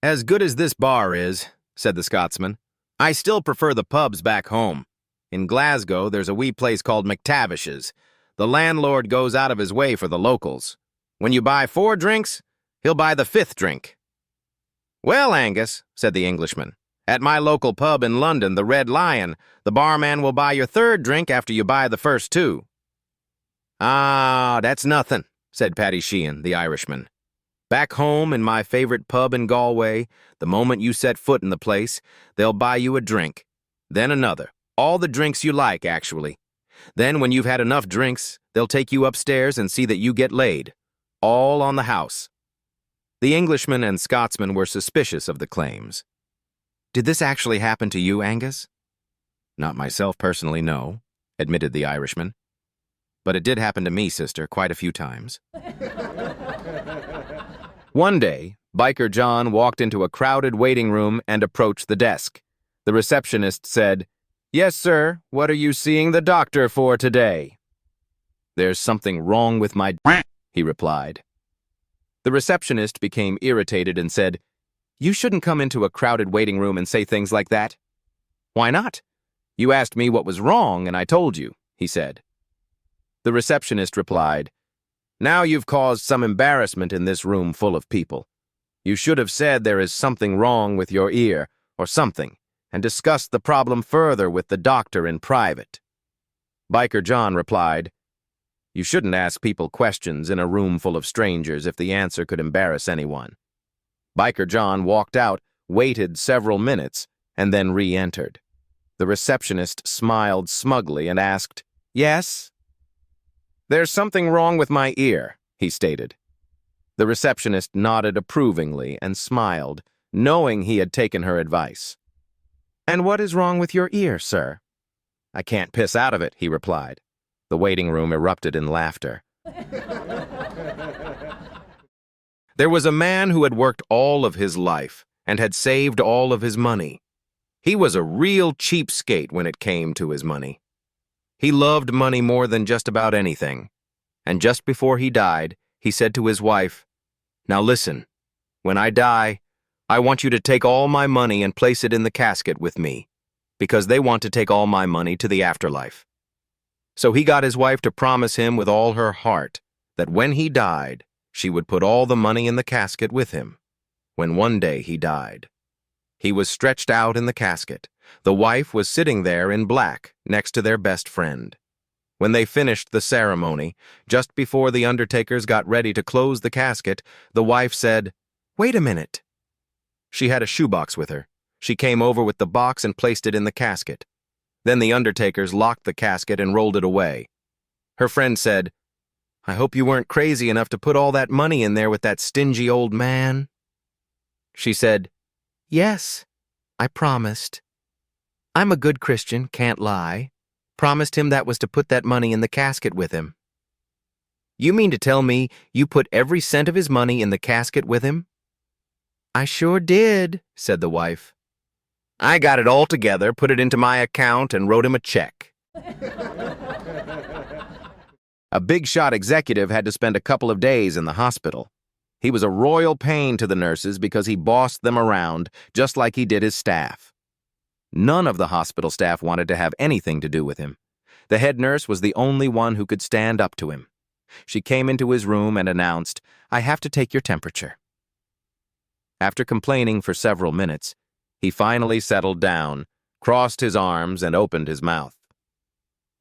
"As good as this bar is," said the Scotsman, "I still prefer the pubs back home. In Glasgow, there's a wee place called McTavish's. The landlord goes out of his way for the locals. When you buy 4 drinks, he'll buy the 5th drink." "Well, Angus," said the Englishman, "at my local pub in London, the Red Lion, the barman will buy your 3rd drink after you buy the first 2. "Ah, that's nothing," said Paddy Sheehan, the Irishman. "Back home in my favorite pub in Galway, the moment you set foot in the place, they'll buy you a drink, then another, all the drinks you like, actually. Then when you've had enough drinks, they'll take you upstairs and see that you get laid, all on the house." The Englishman and Scotsman were suspicious of the claims. "Did this actually happen to you, Angus?" "Not myself personally, no," admitted the Irishman. "But it did happen to me, sister, quite a few times." One day, Biker John walked into a crowded waiting room and approached the desk. The receptionist said, "Yes, sir, what are you seeing the doctor for today?" "There's something wrong with my he replied. The receptionist became irritated and said, "You shouldn't come into a crowded waiting room and say things like that." "Why not? You asked me what was wrong and I told you," he said. The receptionist replied, "Now you've caused some embarrassment in this room full of people. You should have said there is something wrong with your ear, or something, and discussed the problem further with the doctor in private." Biker John replied, "You shouldn't ask people questions in a room full of strangers if the answer could embarrass anyone." Biker John walked out, waited several minutes, and then re-entered. The receptionist smiled smugly and asked, "Yes?" "There's something wrong with my ear," he stated. The receptionist nodded approvingly and smiled, knowing he had taken her advice. "And what is wrong with your ear, sir?" "I can't piss out of it," he replied. The waiting room erupted in laughter. There was a man who had worked all of his life and had saved all of his money. He was a real cheapskate when it came to his money. He loved money more than just about anything. And just before he died, he said to his wife, "Now listen, when I die, I want you to take all my money and place it in the casket with me, because they want to take all my money to the afterlife." So he got his wife to promise him with all her heart that when he died, she would put all the money in the casket with him. When one day he died, he was stretched out in the casket. The wife was sitting there in black next to their best friend. When they finished the ceremony, just before the undertakers got ready to close the casket, the wife said, "Wait a minute." She had a shoebox with her. She came over with the box and placed it in the casket. Then the undertakers locked the casket and rolled it away. Her friend said, "I hope you weren't crazy enough to put all that money in there with that stingy old man." She said, "Yes, I promised. I'm a good Christian, can't lie. Promised him that was to put that money in the casket with him." "You mean to tell me you put every cent of his money in the casket with him?" "I sure did," said the wife. "I got it all together, put it into my account, and wrote him a check." A big-shot executive had to spend a couple of days in the hospital. He was a royal pain to the nurses because he bossed them around, just like he did his staff. None of the hospital staff wanted to have anything to do with him. The head nurse was the only one who could stand up to him. She came into his room and announced, "I have to take your temperature." After complaining for several minutes, he finally settled down, crossed his arms, and opened his mouth.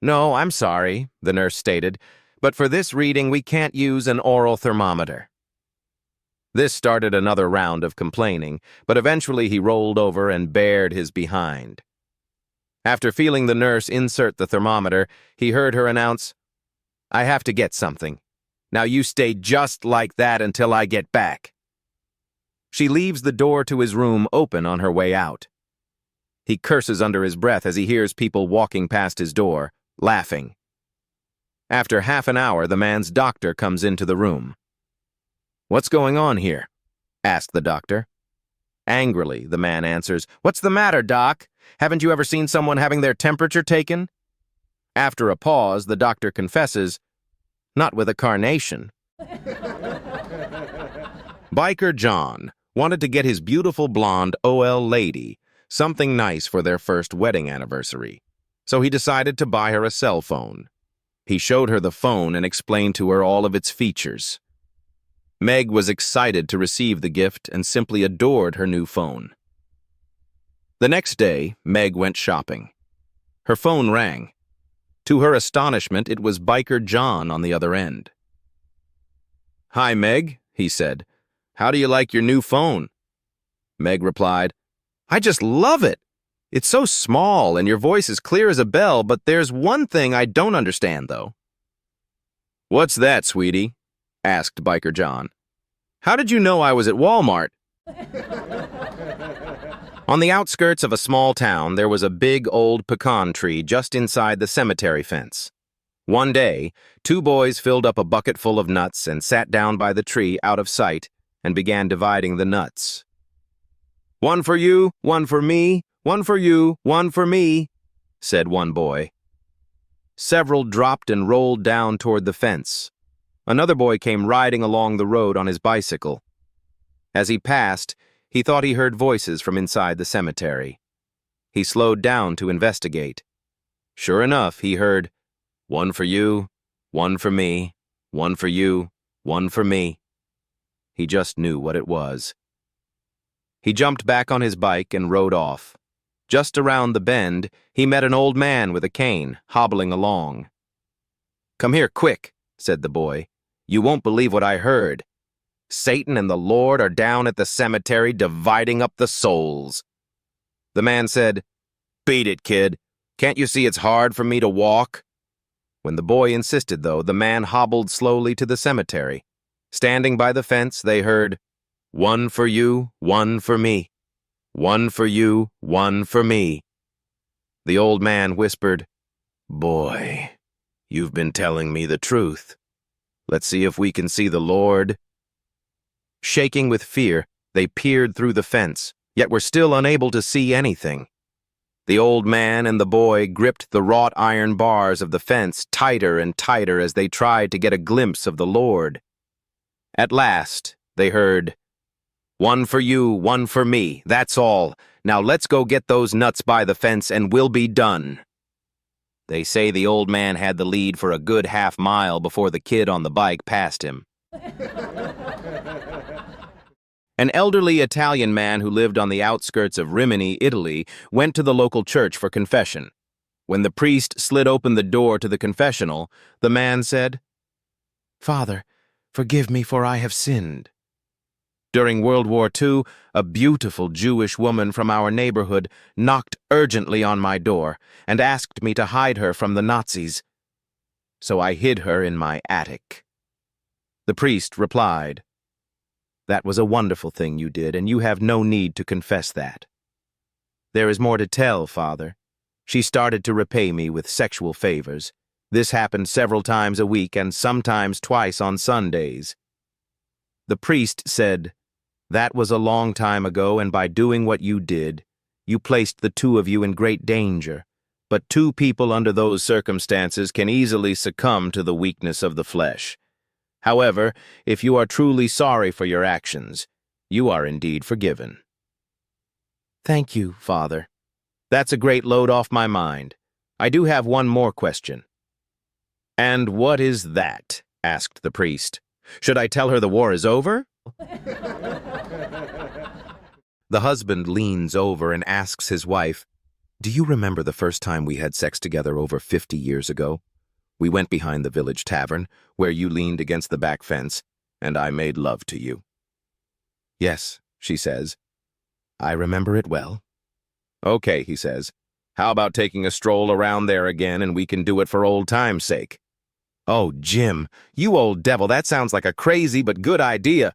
"No, I'm sorry," the nurse stated, "but for this reading we can't use an oral thermometer." This started another round of complaining, but eventually he rolled over and bared his behind. After feeling the nurse insert the thermometer, he heard her announce, "I have to get something. Now you stay just like that until I get back." She leaves the door to his room open on her way out. He curses under his breath as he hears people walking past his door, laughing. After half an hour, the man's doctor comes into the room. "What's going on here?" asked the doctor. Angrily, the man answers, "What's the matter, Doc? Haven't you ever seen someone having their temperature taken?" After a pause, the doctor confesses, "Not with a carnation." Biker John, wanted to get his beautiful blonde OL lady something nice for their first wedding anniversary, so he decided to buy her a cell phone. He showed her the phone and explained to her all of its features. Meg was excited to receive the gift and simply adored her new phone. The next day, Meg went shopping. Her phone rang. To her astonishment, it was Biker John on the other end. "Hi, Meg," he said. "How do you like your new phone?" Meg replied, "I just love it. It's so small and your voice is clear as a bell, but there's one thing I don't understand, though." "What's that, sweetie?" asked Biker John. "How did you know I was at Walmart?" On the outskirts of a small town, there was a big old pecan tree just inside the cemetery fence. One day, two boys filled up a bucket full of nuts and sat down by the tree out of sight and began dividing the nuts. "One for you, one for me, one for you, one for me," said one boy. Several dropped and rolled down toward the fence. Another boy came riding along the road on his bicycle. As he passed, he thought he heard voices from inside the cemetery. He slowed down to investigate. Sure enough, he heard, "One for you, one for me, one for you, one for me." He just knew what it was. He jumped back on his bike and rode off. Just around the bend, he met an old man with a cane, hobbling along. "Come here, quick," said the boy. "You won't believe what I heard. Satan and the Lord are down at the cemetery dividing up the souls." The man said, "Beat it, kid. Can't you see it's hard for me to walk?" When the boy insisted, though, the man hobbled slowly to the cemetery. Standing by the fence, they heard, "One for you, one for me. One for you, one for me." The old man whispered, "Boy, you've been telling me the truth. Let's see if we can see the Lord." Shaking with fear, they peered through the fence, yet were still unable to see anything. The old man and the boy gripped the wrought iron bars of the fence tighter and tighter as they tried to get a glimpse of the Lord. At last, they heard, "One for you, one for me, that's all. Now let's go get those nuts by the fence and we'll be done." They say the old man had the lead for a good half-mile before the kid on the bike passed him. An elderly Italian man who lived on the outskirts of Rimini, Italy, went to the local church for confession. When the priest slid open the door to the confessional, the man said, "Father, forgive me, for I have sinned. During World War II, a beautiful Jewish woman from our neighborhood knocked urgently on my door and asked me to hide her from the Nazis. So I hid her in my attic." The priest replied, "That was a wonderful thing you did, and you have no need to confess that. There is more to tell, Father. She started to repay me with sexual favors. This happened several times a week and sometimes twice on Sundays." The priest said, "That was a long time ago, and by doing what you did, you placed the two of you in great danger. But two people under those circumstances can easily succumb to the weakness of the flesh. However, if you are truly sorry for your actions, you are indeed forgiven." "Thank you, Father. That's a great load off my mind. I do have one more question." "And what is that?" asked the priest. "Should I tell her the war is over?" The husband leans over and asks his wife, "Do you remember the first time we had sex together over 50 years ago? We went behind the village tavern, where you leaned against the back fence, and I made love to you." "Yes," she says. "I remember it well." "Okay," he says. "How about taking a stroll around there again, and we can do it for old time's sake?" "Oh, Jim, you old devil, that sounds like a crazy but good idea."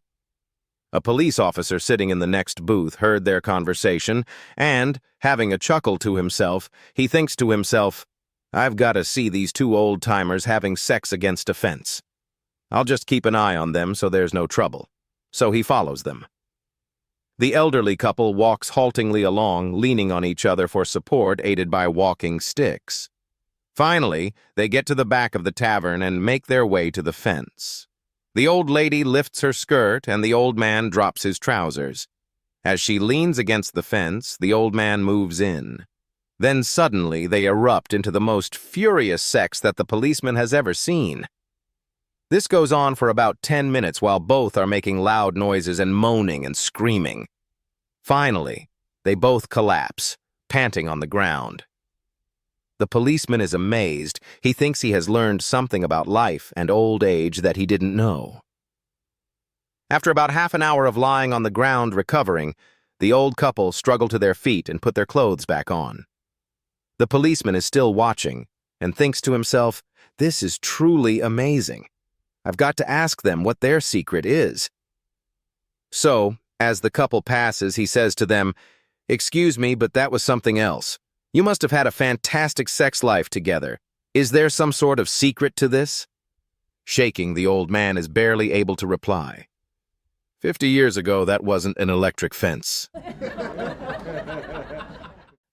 A police officer sitting in the next booth heard their conversation, and, having a chuckle to himself, he thinks to himself, "I've got to see these two old-timers having sex against a fence. I'll just keep an eye on them so there's no trouble." So he follows them. The elderly couple walks haltingly along, leaning on each other for support, aided by walking sticks. Finally, they get to the back of the tavern and make their way to the fence. The old lady lifts her skirt and the old man drops his trousers. As she leans against the fence, the old man moves in. Then suddenly they erupt into the most furious sex that the policeman has ever seen. This goes on for about 10 minutes while both are making loud noises and moaning and screaming. Finally, they both collapse, panting on the ground. The policeman is amazed. He thinks he has learned something about life and old age that he didn't know. After about half an hour of lying on the ground recovering, the old couple struggle to their feet and put their clothes back on. The policeman is still watching and thinks to himself, "This is truly amazing. I've got to ask them what their secret is." So, as the couple passes, he says to them, "Excuse me, but that was something else. You must have had a fantastic sex life together. Is there some sort of secret to this?" Shaking, the old man is barely able to reply. 50 years ago, that wasn't an electric fence.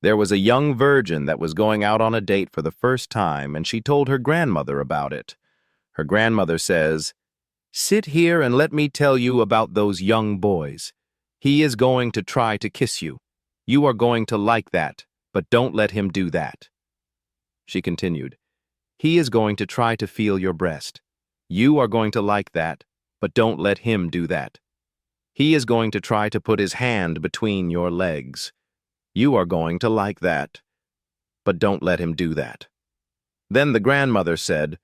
There was a young virgin that was going out on a date for the first time, and she told her grandmother about it. Her grandmother says, "Sit here and let me tell you about those young boys. He is going to try to kiss you. You are going to like that, but don't let him do that." She continued, "He is going to try to feel your breast. You are going to like that, but don't let him do that. He is going to try to put his hand between your legs. You are going to like that, but don't let him do that." Then the grandmother said,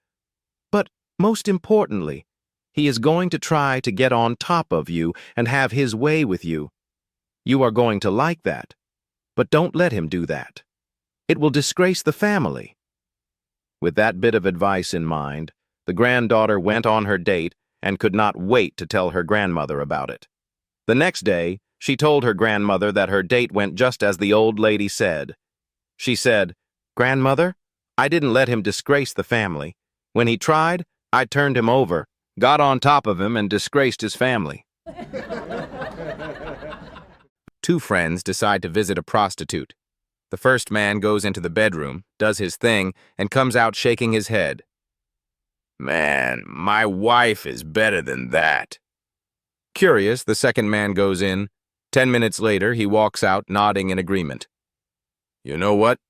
"But most importantly, he is going to try to get on top of you and have his way with you. You are going to like that, but don't let him do that. It will disgrace the family." With that bit of advice in mind, the granddaughter went on her date and could not wait to tell her grandmother about it. The next day, she told her grandmother that her date went just as the old lady said. She said, "Grandmother, I didn't let him disgrace the family. When he tried, I turned him over, got on top of him, and disgraced his family." Two friends decide to visit a prostitute. The first man goes into the bedroom, does his thing, and comes out shaking his head. "Man, my wife is better than that." Curious, the second man goes in. 10 minutes later, he walks out, nodding in agreement. "You know what?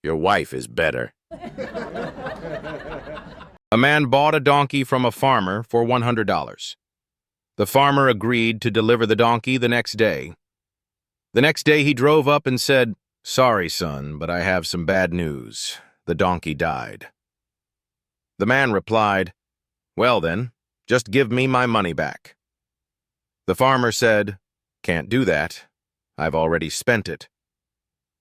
Your wife is better." A man bought a donkey from a farmer for $100. The farmer agreed to deliver the donkey the next day. The next day he drove up and said, "Sorry, son, but I have some bad news. The donkey died." The man replied, "Well then, just give me my money back." The farmer said, "Can't do that. I've already spent it."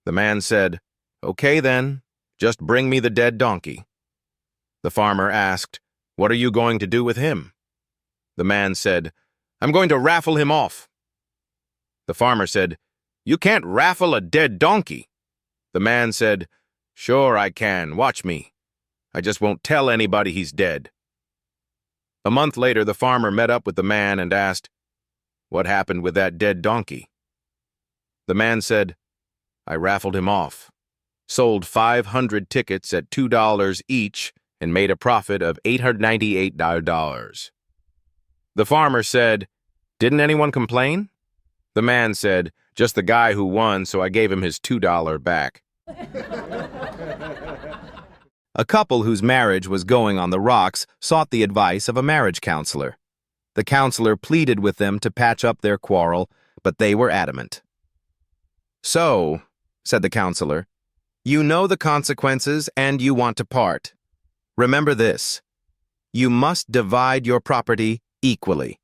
The man said, "Okay then, just bring me the dead donkey." The farmer asked, "What are you going to do with him?" The man said, "I'm going to raffle him off." The farmer said, "You can't raffle a dead donkey." The man said, "Sure I can, watch me. I just won't tell anybody he's dead." A month later, the farmer met up with the man and asked, "What happened with that dead donkey?" The man said, "I raffled him off, sold 500 tickets at $2 each, and made a profit of $898. The farmer said, "Didn't anyone complain?" The man said, "Just the guy who won, so I gave him his $2 back." A couple whose marriage was going on the rocks sought the advice of a marriage counselor. The counselor pleaded with them to patch up their quarrel, but they were adamant. "So," said the counselor, "you know the consequences and you want to part. Remember this: you must divide your property equally."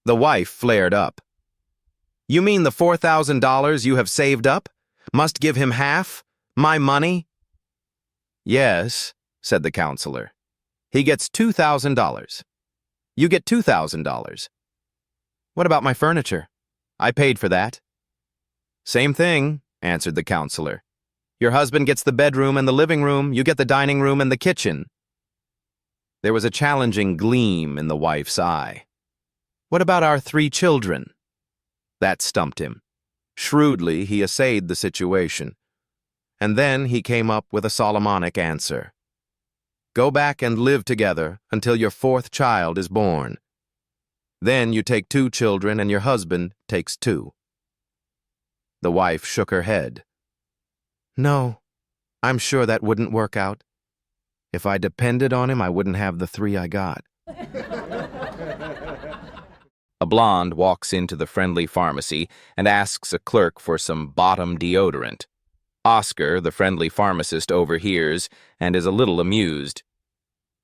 The wife flared up. "You mean the $4,000 you have saved up? Must give him half? My money?" "Yes," said the counselor. "He gets $2,000. You get $2,000. What about my furniture? I paid for that." "Same thing," answered the counselor. "Your husband gets the bedroom and the living room, you get the dining room and the kitchen." There was a challenging gleam in the wife's eye. "What about our 3 children?" That stumped him. Shrewdly, he assayed the situation. And then he came up with a Solomonic answer. "Go back and live together until your 4th child is born." Then you take 2 children and your husband takes 2. The wife shook her head. No, I'm sure that wouldn't work out. If I depended on him, I wouldn't have the 3 I got. A blonde walks into the friendly pharmacy and asks a clerk for some bottom deodorant. Oscar, the friendly pharmacist, overhears and is a little amused.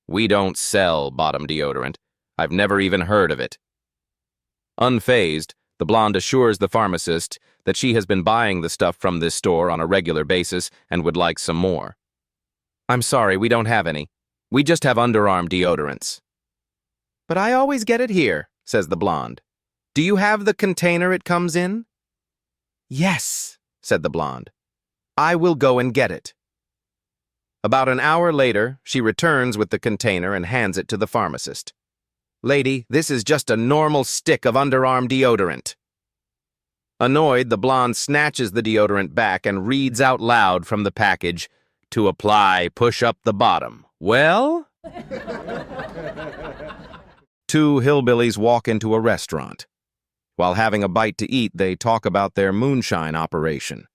We don't sell bottom deodorant. I've never even heard of it. Unfazed, the blonde assures the pharmacist that she has been buying the stuff from this store on a regular basis and would like some more. I'm sorry, we don't have any. We just have underarm deodorants. But I always get it here, says the blonde. Do you have the container it comes in? Yes, said the blonde. I will go and get it. About an hour later, she returns with the container and hands it to the pharmacist. Lady, this is just a normal stick of underarm deodorant. Annoyed, the blonde snatches the deodorant back and reads out loud from the package, to apply, push up the bottom. Well? 2 hillbillies walk into a restaurant. While having a bite to eat, they talk about their moonshine operation.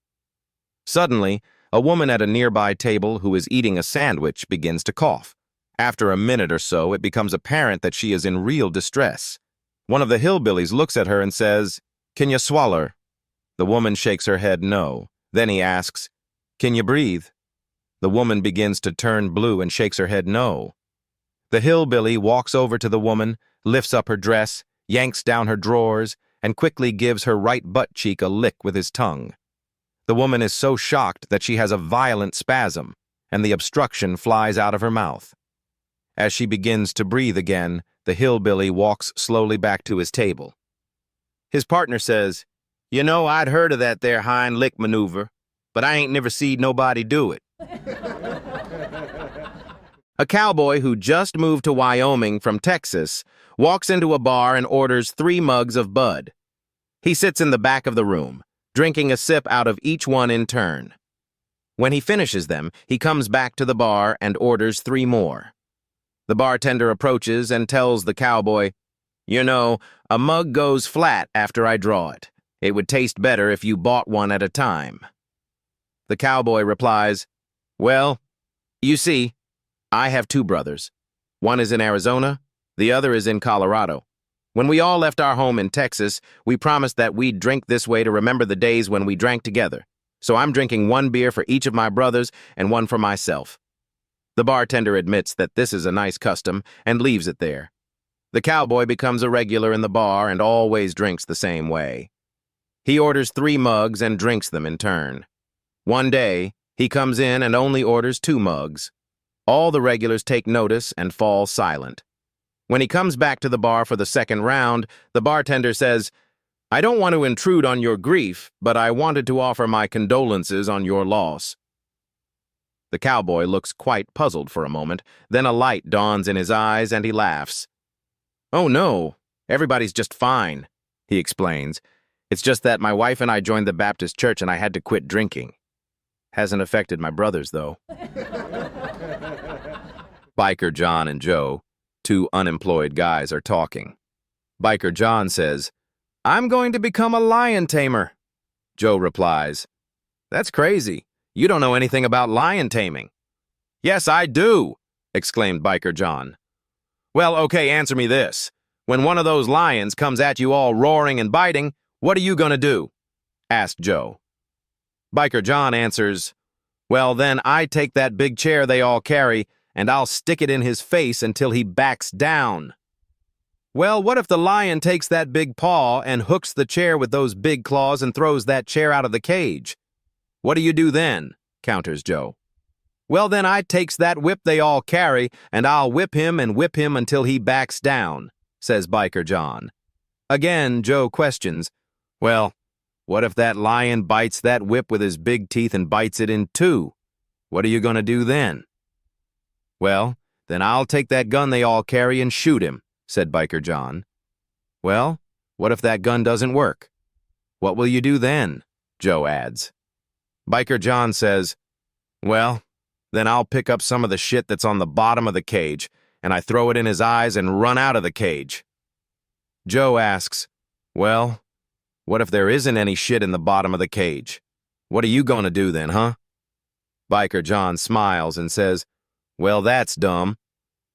Suddenly, a woman at a nearby table who is eating a sandwich begins to cough. After a minute or so, it becomes apparent that she is in real distress. One of the hillbillies looks at her and says, Can you swaller? The woman shakes her head no. Then he asks, Can you breathe? The woman begins to turn blue and shakes her head no. The hillbilly walks over to the woman, lifts up her dress, yanks down her drawers, and quickly gives her right butt cheek a lick with his tongue. The woman is so shocked that she has a violent spasm, and the obstruction flies out of her mouth. As she begins to breathe again, the hillbilly walks slowly back to his table. His partner says, You know, I'd heard of that there hind lick maneuver, but I ain't never seed nobody do it. A cowboy who just moved to Wyoming from Texas walks into a bar and orders 3 mugs of Bud. He sits in the back of the room, drinking a sip out of each one in turn. When he finishes them, he comes back to the bar and orders 3 more. The bartender approaches and tells the cowboy, You know, a mug goes flat after I draw it. It would taste better if you bought one at a time. The cowboy replies, Well, you see, I have 2 brothers. One is in Arizona, the other is in Colorado. When we all left our home in Texas, we promised that we'd drink this way to remember the days when we drank together. So I'm drinking 1 beer for each of my brothers and 1 for myself. The bartender admits that this is a nice custom and leaves it there. The cowboy becomes a regular in the bar and always drinks the same way. He orders 3 mugs and drinks them in turn. One day, he comes in and only orders 2 mugs. All the regulars take notice and fall silent. When he comes back to the bar for the second round, the bartender says, I don't want to intrude on your grief, but I wanted to offer my condolences on your loss. The cowboy looks quite puzzled for a moment, then a light dawns in his eyes and he laughs. Oh no, everybody's just fine, he explains. It's just that my wife and I joined the Baptist church and I had to quit drinking. Hasn't affected my brothers, though. Biker John and Joe, 2 unemployed guys, are talking. Biker John says, I'm going to become a lion tamer. Joe replies, That's crazy. You don't know anything about lion taming. Yes, I do, exclaimed Biker John. Well, okay, answer me this. When one of those lions comes at you all roaring and biting, what are you going to do? Asked Joe. Biker John answers, Well, then I take that big chair they all carry, and I'll stick it in his face until he backs down. Well, what if the lion takes that big paw and hooks the chair with those big claws and throws that chair out of the cage? What do you do then? Counters Joe. Well, then I takes that whip they all carry, and I'll whip him until he backs down, says Biker John. Again, Joe questions, Well, what if that lion bites that whip with his big teeth and bites it in 2? What are you going to do then? Well, then I'll take that gun they all carry and shoot him, said Biker John. Well, what if that gun doesn't work? What will you do then? Joe adds. Biker John says, Well, then I'll pick up some of the shit that's on the bottom of the cage, and I throw it in his eyes and run out of the cage. Joe asks, "Well, what if there isn't any shit in the bottom of the cage? What are you gonna do then, huh?" Biker John smiles and says, "Well, that's dumb,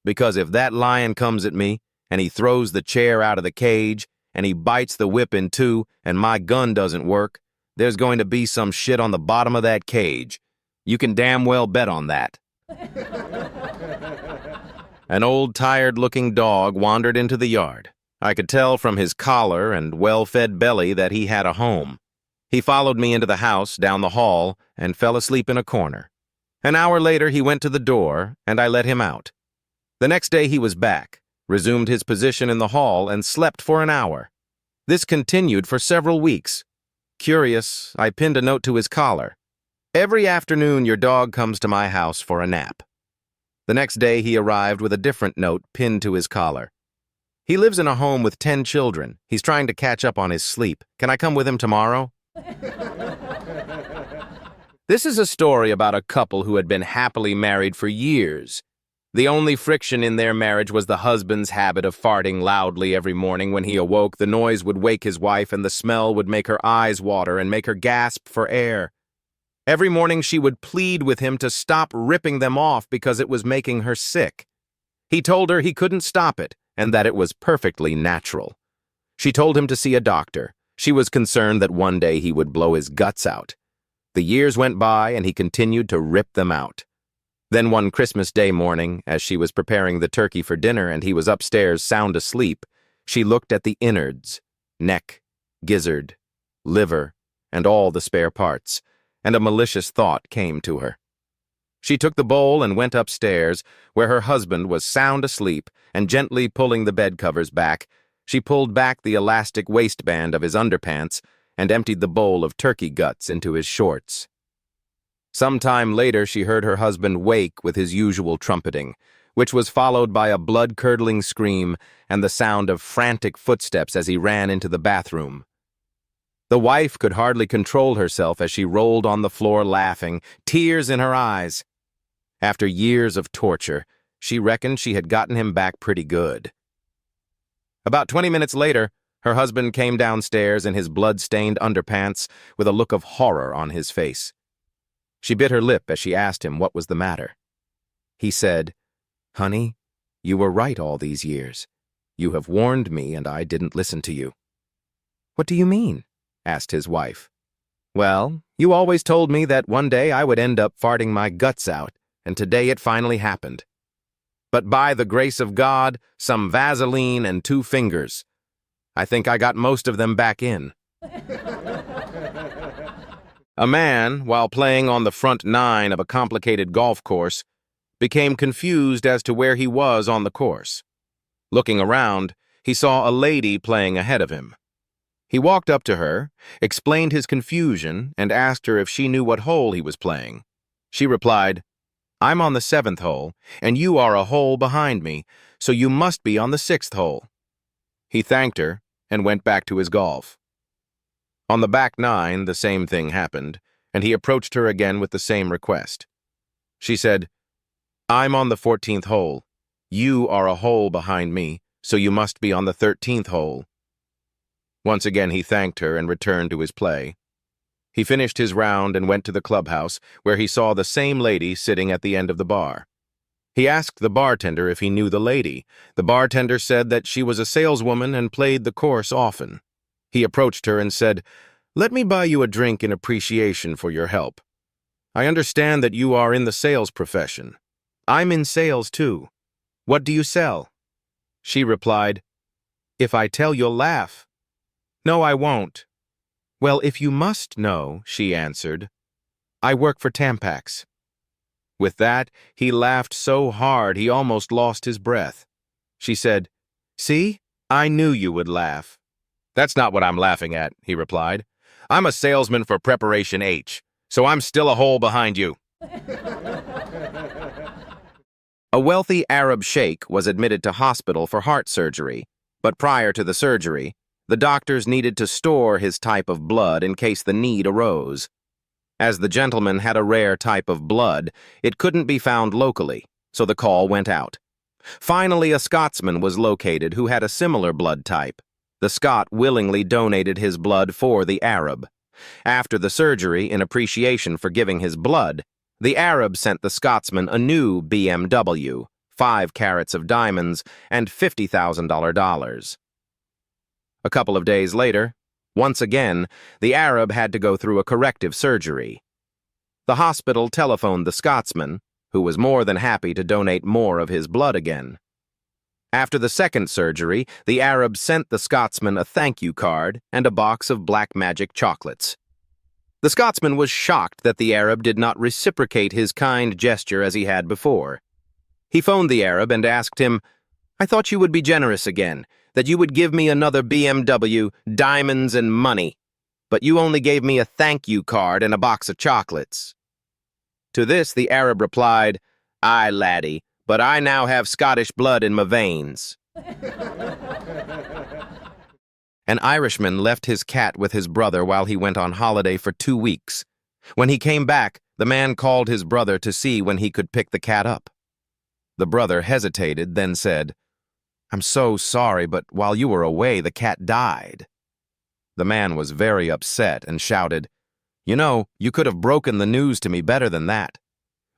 because if that lion comes at me and he throws the chair out of the cage and he bites the whip in two and my gun doesn't work, there's going to be some shit on the bottom of that cage. You can damn well bet on that." An old, tired-looking dog wandered into the yard. I could tell from his collar and well-fed belly that he had a home. He followed me into the house, down the hall, and fell asleep in a corner. An hour later, he went to the door, and I let him out. The next day, he was back, resumed his position in the hall, and slept for an hour. This continued for several weeks. Curious, I pinned a note to his collar. "Every afternoon, your dog comes to my house for a nap." The next day, he arrived with a different note pinned to his collar. "He lives in a home with 10 children. He's trying to catch up on his sleep. Can I come with him tomorrow?" This is a story about a couple who had been happily married for years. The only friction in their marriage was the husband's habit of farting loudly every morning when he awoke. The noise would wake his wife, and the smell would make her eyes water and make her gasp for air. Every morning she would plead with him to stop ripping them off because it was making her sick. He told her he couldn't stop it and that it was perfectly natural. She told him to see a doctor. She was concerned that one day he would blow his guts out. The years went by and he continued to rip them out. Then one Christmas Day morning, as she was preparing the turkey for dinner and he was upstairs sound asleep, she looked at the innards, neck, gizzard, liver, and all the spare parts, and a malicious thought came to her. She took the bowl and went upstairs, where her husband was sound asleep, and gently pulling the bed covers back, she pulled back the elastic waistband of his underpants and emptied the bowl of turkey guts into his shorts. Some time later, she heard her husband wake with his usual trumpeting, which was followed by a blood-curdling scream and the sound of frantic footsteps as he ran into the bathroom. The wife could hardly control herself as she rolled on the floor laughing, tears in her eyes. After years of torture, she reckoned she had gotten him back pretty good. About 20 minutes later, her husband came downstairs in his blood-stained underpants with a look of horror on his face. She bit her lip as she asked him what was the matter. He said, "Honey, you were right all these years. You have warned me and I didn't listen to you." "What do you mean?" asked his wife. "Well, you always told me that one day I would end up farting my guts out, and today it finally happened. But by the grace of God, some Vaseline, and 2 fingers, I think I got most of them back in." A man, while playing on the front 9 of a complicated golf course, became confused as to where he was on the course. Looking around, he saw a lady playing ahead of him. He walked up to her, explained his confusion, and asked her if she knew what hole he was playing. She replied, "I'm on the 7th hole, and you are a hole behind me, so you must be on the 6th hole." He thanked her and went back to his golf. On the back 9, the same thing happened, and he approached her again with the same request. She said, "I'm on the 14th hole. You are a hole behind me, so you must be on the 13th hole." Once again he thanked her and returned to his play. He finished his round and went to the clubhouse, where he saw the same lady sitting at the end of the bar. He asked the bartender if he knew the lady. The bartender said that she was a saleswoman and played the course often. He approached her and said, "Let me buy you a drink in appreciation for your help. I understand that you are in the sales profession. I'm in sales too. What do you sell?" She replied, "If I tell, you'll laugh." "No, I won't." "Well, if you must know," she answered, "I work for Tampax." With that, he laughed so hard he almost lost his breath. She said, "See, I knew you would laugh." "That's not what I'm laughing at," he replied. "I'm a salesman for Preparation H, so I'm still a hole behind you." A wealthy Arab sheikh was admitted to hospital for heart surgery, but prior to the surgery, the doctors needed to store his type of blood in case the need arose. As the gentleman had a rare type of blood, it couldn't be found locally, so the call went out. Finally, a Scotsman was located who had a similar blood type. The Scot willingly donated his blood for the Arab. After the surgery, in appreciation for giving his blood, the Arab sent the Scotsman a new BMW, 5 carats of diamonds, and $50,000. A couple of days later, once again, the Arab had to go through a corrective surgery. The hospital telephoned the Scotsman, who was more than happy to donate more of his blood again. After the second surgery, the Arab sent the Scotsman a thank you card and a box of black magic chocolates. The Scotsman was shocked that the Arab did not reciprocate his kind gesture as he had before. He phoned the Arab and asked him, "I thought you would be generous again, that you would give me another BMW, diamonds, and money, but you only gave me a thank you card and a box of chocolates." To this the Arab replied, "Aye, laddie, but I now have Scottish blood in my veins." An Irishman left his cat with his brother while he went on holiday for 2 weeks. When he came back, the man called his brother to see when he could pick the cat up. The brother hesitated, then said, "I'm so sorry, but while you were away, the cat died." The man was very upset and shouted, "You know, you could have broken the news to me better than that.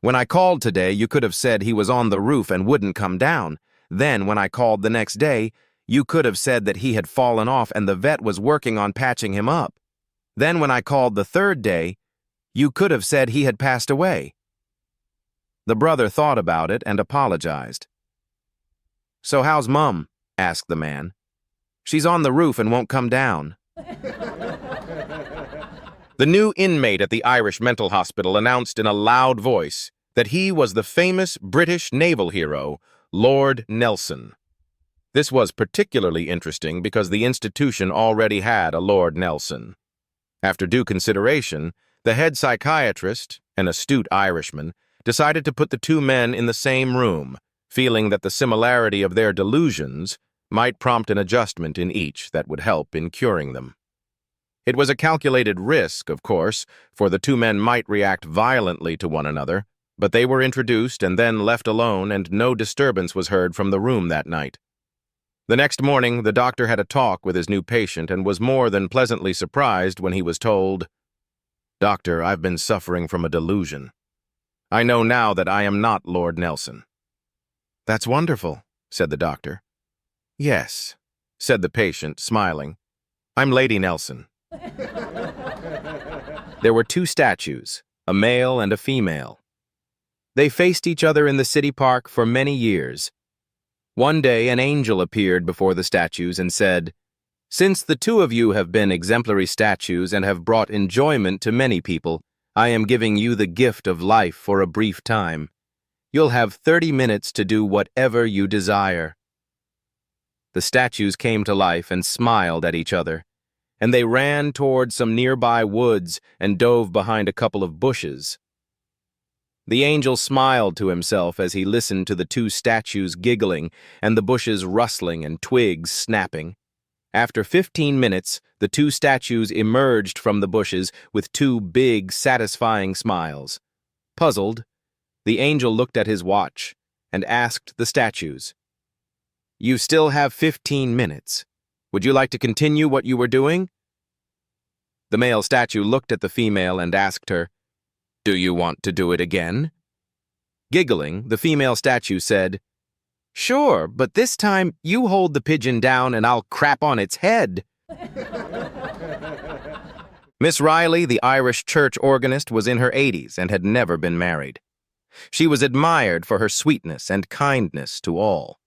When I called today, you could have said he was on the roof and wouldn't come down. Then, when I called the next day, you could have said that he had fallen off and the vet was working on patching him up. Then, when I called the third day, you could have said he had passed away." The brother thought about it and apologized. "So how's Mum?" asked the man. "She's on the roof and won't come down." The new inmate at the Irish mental hospital announced in a loud voice that he was the famous British naval hero, Lord Nelson. This was particularly interesting because the institution already had a Lord Nelson. After due consideration, the head psychiatrist, an astute Irishman, decided to put the two men in the same room, feeling that the similarity of their delusions might prompt an adjustment in each that would help in curing them. It was a calculated risk, of course, for the two men might react violently to one another, but they were introduced and then left alone, and no disturbance was heard from the room that night. The next morning, the doctor had a talk with his new patient and was more than pleasantly surprised when he was told, "Doctor, I've been suffering from a delusion. I know now that I am not Lord Nelson." "That's wonderful," said the doctor. "Yes," said the patient, smiling. "I'm Lady Nelson." There were 2 statues, a male and a female. They faced each other in the city park for many years. One day, an angel appeared before the statues and said, "Since the 2 of you have been exemplary statues and have brought enjoyment to many people, I am giving you the gift of life for a brief time. You'll have 30 minutes to do whatever you desire." The statues came to life and smiled at each other, and they ran toward some nearby woods and dove behind a couple of bushes. The angel smiled to himself as he listened to the 2 statues giggling and the bushes rustling and twigs snapping. After 15 minutes, the 2 statues emerged from the bushes with 2 big, satisfying smiles. Puzzled, the angel looked at his watch and asked the statues, "You still have 15 minutes. Would you like to continue what you were doing?" The male statue looked at the female and asked her, "Do you want to do it again?" Giggling, the female statue said, "Sure, but this time you hold the pigeon down and I'll crap on its head." Miss Riley, the Irish church organist, was in her 80s and had never been married. She was admired for her sweetness and kindness to all.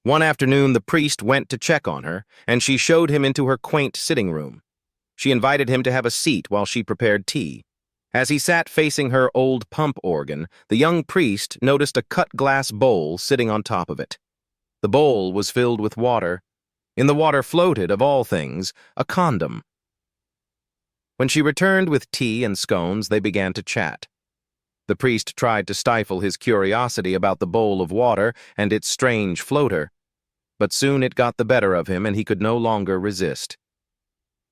One afternoon, the priest went to check on her, and she showed him into her quaint sitting room. She invited him to have a seat while she prepared tea. As he sat facing her old pump organ, the young priest noticed a cut-glass bowl sitting on top of it. The bowl was filled with water. In the water floated, of all things, a condom. When she returned with tea and scones, they began to chat. The priest tried to stifle his curiosity about the bowl of water and its strange floater, but soon it got the better of him and he could no longer resist.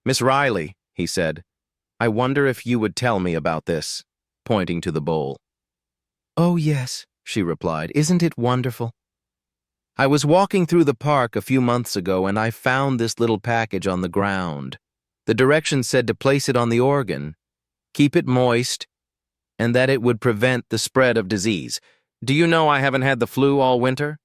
"Miss Riley," he said, "I wonder if you would tell me about this," pointing to the bowl. "Oh, yes," she replied. "Isn't it wonderful?" I was walking through the park a few months ago and I found this little package on the ground. The directions said to place it on the organ, keep it moist, and that it would prevent the spread of disease. Do you know I haven't had the flu all winter?